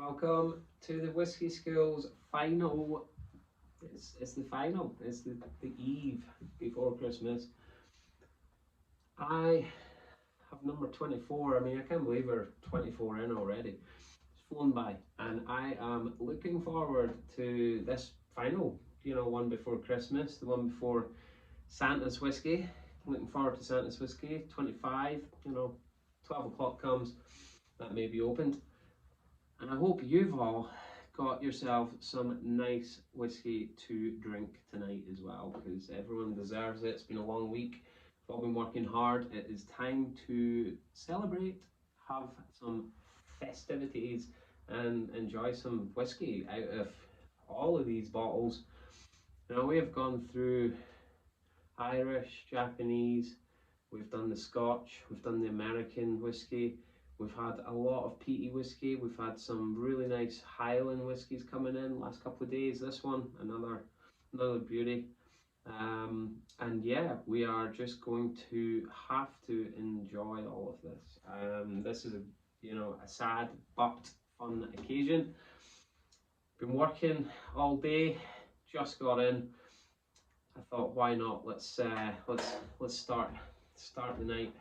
Welcome to the Whisky Skills final. It's the final. It's the eve before Christmas. I have number 24. I mean, I can't believe we're 24 in already. It's flown by, and I am looking forward to this final. One before Christmas, the one before Santa's Whisky. Looking forward to Santa's Whisky 25. 12 o'clock comes, that may be opened. And I hope you've all got yourself some nice whiskey to drink tonight as well, because everyone deserves it. It's been a long week. We've all been working hard. It is time to celebrate, have some festivities, and enjoy some whiskey out of all of these bottles. Now, we have gone through Irish, Japanese, we've done the Scotch, we've done the American whiskey. We've had a lot of peaty whiskey. We've had some really nice Highland whiskies coming in last couple of days. This one, another beauty. And yeah, we are just going to have to enjoy all of this. This is a sad but fun occasion. Been working all day, just got in. I thought, why not? Let's start the night.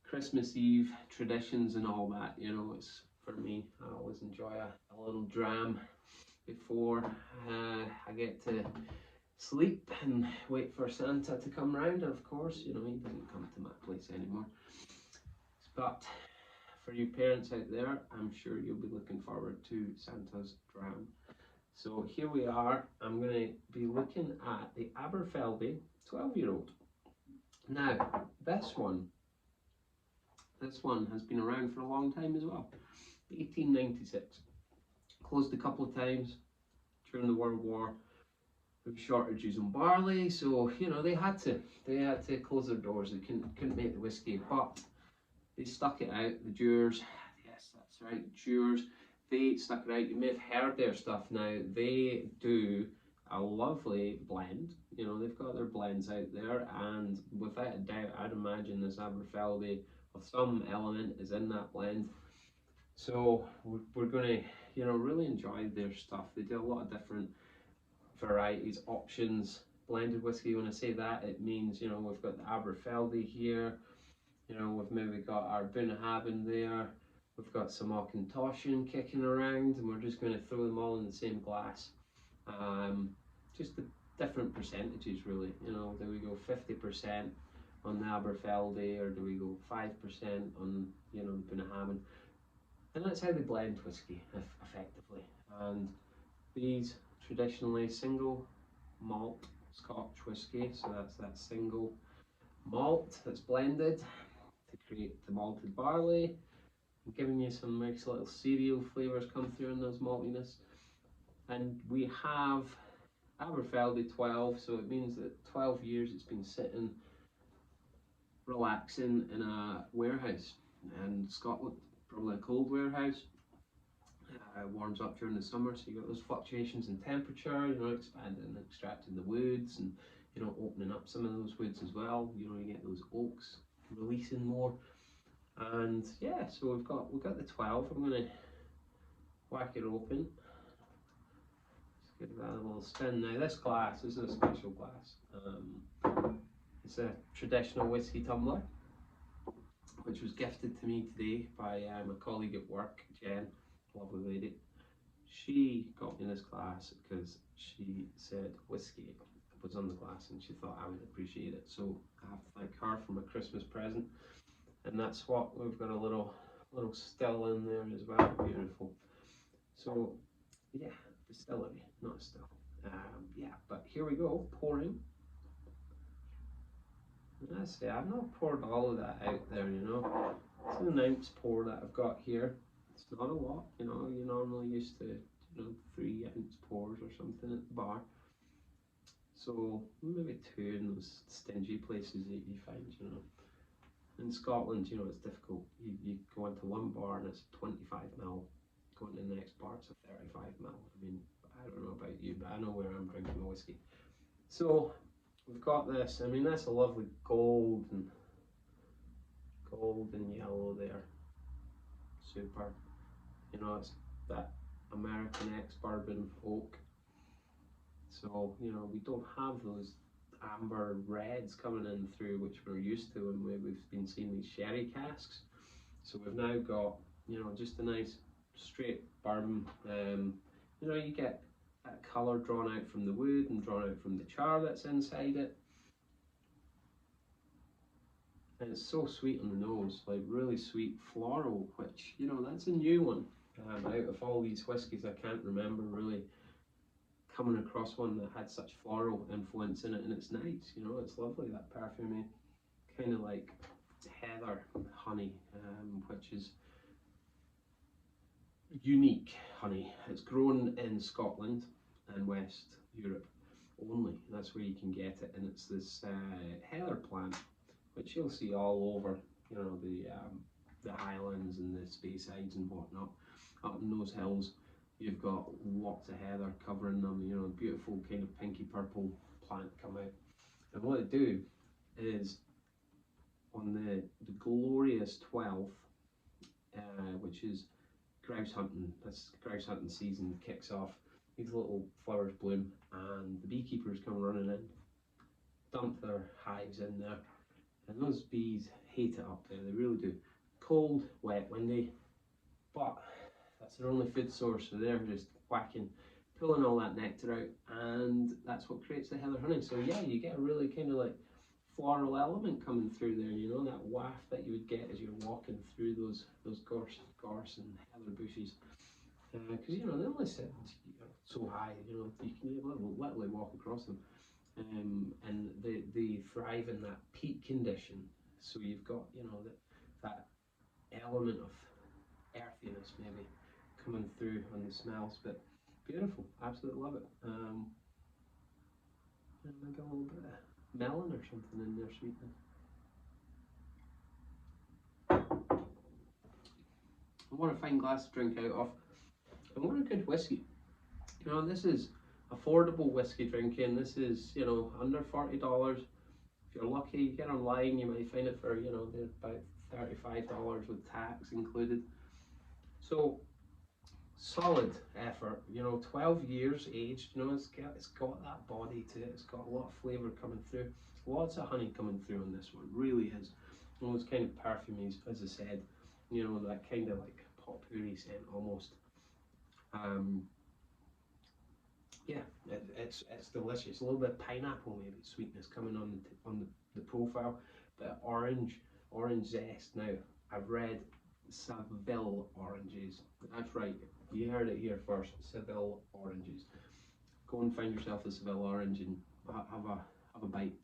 Christmas Eve traditions and all that, it's for me. I always enjoy a little dram before I get to sleep and wait for Santa to come round. And of course, he doesn't come to my place anymore. But for you parents out there, I'm sure you'll be looking forward to Santa's dram. So here we are. I'm going to be looking at the Aberfeldy 12-year-old. Now, this one has been around for a long time as well. 1896. Closed a couple of times during the World War. There were shortages on barley, so they had to close their doors. They couldn't make the whiskey, but they stuck it out. The Dewars, yes, that's right, Dewars. They stuck it out. You may have heard their stuff now. They do a lovely blend. They've got their blends out there, and without a doubt, I'd imagine this Aberfeldy of some element is in that blend. So we're going to really enjoy their stuff. They do a lot of different varieties, options, blended whiskey. When I say that, it means we've got the Aberfeldy here, we've maybe got our Bunnahabhain there, we've got some Auchentoshan kicking around, and we're just going to throw them all in the same glass. Just the different percentages, really. Do we go 50% on the Aberfeldy, or do we go 5% on the Bunnahabhain? And that's how they blend whiskey effectively. And these traditionally single malt Scotch whiskey, so that's that single malt that's blended to create the malted barley, giving you some nice little cereal flavours come through in those maltiness. And we have Aberfeldy 12, so it means that 12 years it's been sitting relaxing in a warehouse in Scotland, probably a cold warehouse. Warms up during the summer, so you got those fluctuations in temperature, expanding and extracting the woods, and opening up some of those woods as well. You get those oaks releasing more. And yeah, so we've got the 12. I'm going to whack it open. Let's give that a little spin. Now this is a special glass. It's a traditional whiskey tumbler, which was gifted to me today by my colleague at work, Jen, lovely lady. She got me this glass because she said whiskey was on the glass and she thought I would appreciate it. So I have to thank her for my Christmas present. And that's what we've got, a little still in there as well. Beautiful. So yeah, distillery, not a still. Yeah, but here we go, pouring. I say I've not poured all of that out there, It's an ounce pour that I've got here. It's not a lot, you're normally used to 3-ounce pours or something at the bar. So maybe 2 in those stingy places that you find, In Scotland, it's difficult. You go into one bar and it's 25ml. Going to the next bar, it's a 35ml. I mean, I don't know about you, but I know where I'm drinking my whiskey. So we've got this. I mean, that's a lovely gold and yellow there. Super. It's that American ex-bourbon oak. So, you know, we don't have those amber reds coming in through which we're used to when we've been seeing these sherry casks. So we've now got, you know, just a nice straight bourbon. You know, you get that colour drawn out from the wood and drawn out from the char that's inside it. And it's so sweet on the nose, like really sweet floral, which, you know, that's a new one. Out of all these whiskies, I can't remember really coming across one that had such floral influence in it, and it's nice, you know, it's lovely, that perfumey, kind of like heather honey, which is unique honey. It's grown in Scotland and West Europe only, that's where you can get it, and it's this heather plant, which you'll see all over, you know, the highlands and the Speysides and whatnot. Up in those hills, you've got lots of heather covering them, you know, beautiful kind of pinky purple plant come out. And what they do is on the glorious 12th, which is grouse hunting, this grouse hunting season kicks off, these little flowers bloom and the beekeepers come running in, dump their hives in there, and those bees hate it up there, they really do. Cold, wet, windy, but that's their only food source, so they're just whacking, pulling all that nectar out, and that's what creates the heather honey. So yeah, you get a really kind of like floral element coming through there, you know, that waft that you would get as you're walking through those gorse and heather bushes. Because, you know, they only sit so high, you know, you can literally walk across them. And they thrive in that peak condition. So you've got, you know, that element of earthiness maybe coming through on the smells, but beautiful, absolutely love it. And I got a little bit of melon or something in there, sweetness. I want a fine glass to drink out of. I want a good whiskey. You know, this is affordable whiskey drinking. This is, you know, under $40. If you're lucky, you get online, you might find it for, you know, about $35 with tax included. So solid effort, you know, 12 years aged, you know, it's got that body to it, it's got a lot of flavour coming through, lots of honey coming through on this one, really is. And those kind of perfumes, as I said, you know, that kind of like potpourri scent almost. Yeah, it's delicious. A little bit of pineapple maybe sweetness coming on the profile, but orange zest. Now I've read Seville oranges. That's right. You heard it here first. Seville oranges. Go and find yourself a Seville orange and have a bite.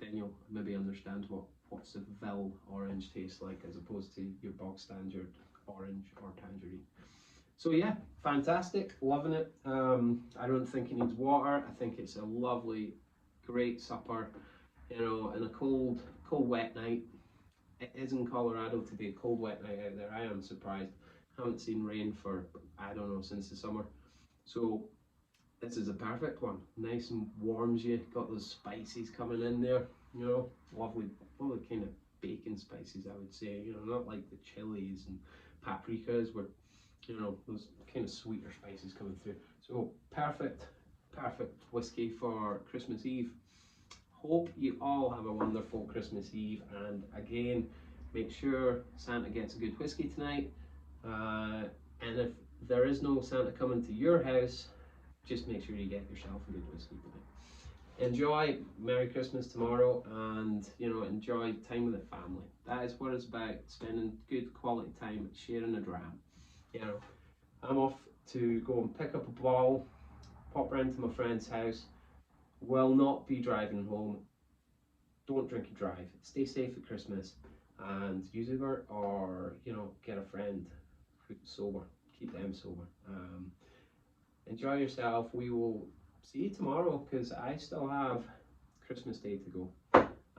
Then you'll maybe understand what Seville orange tastes like as opposed to your bog standard orange or tangerine. So yeah, fantastic, loving it. I don't think it needs water. I think it's a lovely, great supper, you know, in a cold, wet night. It is in Colorado to be a cold, wet night out there. I am surprised. Haven't seen rain for, I don't know, since the summer. So this is a perfect one. Nice and warms you. Got those spices coming in there, you know, lovely kind of bacon spices, I would say. You know, not like the chilies and paprikas, but you know, those kind of sweeter spices coming through. So perfect whiskey for Christmas Eve. Hope you all have a wonderful Christmas Eve, and again, make sure Santa gets a good whiskey tonight. And if there is no Santa coming to your house, just make sure you get yourself a good whiskey tonight. Enjoy Merry Christmas tomorrow, and you know, enjoy time with the family. That is what it's about, spending good quality time, sharing a dram. You know, I'm off to go and pick up a bottle, pop round to my friend's house. Will not be driving home. Don't drink and drive. Stay safe at Christmas, and use Uber, or you know, get a friend who's sober. Keep them sober. Enjoy yourself. We will see you tomorrow because I still have Christmas Day to go,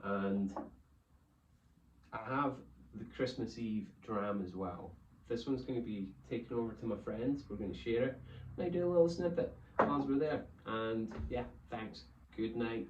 and I have the Christmas Eve dram as well. This one's going to be taken over to my friends. We're going to share it. Might do a little snippet while we're there. And yeah, thanks. Good night.